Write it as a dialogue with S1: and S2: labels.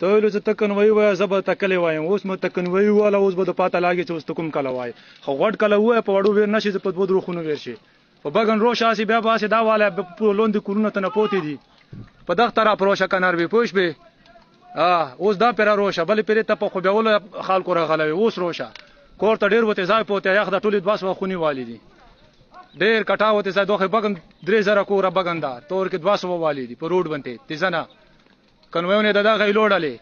S1: ته ویلو چې ته کنوایي وایه زه به ته کلی وایم اوس مې ته کنوایي واله اوس به د پاته لاګې چې اوس ته کوم کله وایې خو غوټ کله ووایه په وړو ویر نه شي په دوه درو خونو ویر شي په بګن روشه هسې بیا به هسې دا والی په لوندې کورونه ته نه پوتې دي په دغ طرف روشه کنار وي پوه شوې اوس دا پیره روشه بلې پیرې ته په خوبیولو خلکو راغلی اوس روشه کور ته ډېر وتې ځای پوتې یخ د ټولې 200 خونې والي دي ډېر کټا وتې ځای دوخې بګن 3000 کوره بګن ده تور کې 200 والي دي په روډ باندې تیزنه کنویونه د دغه لوړلې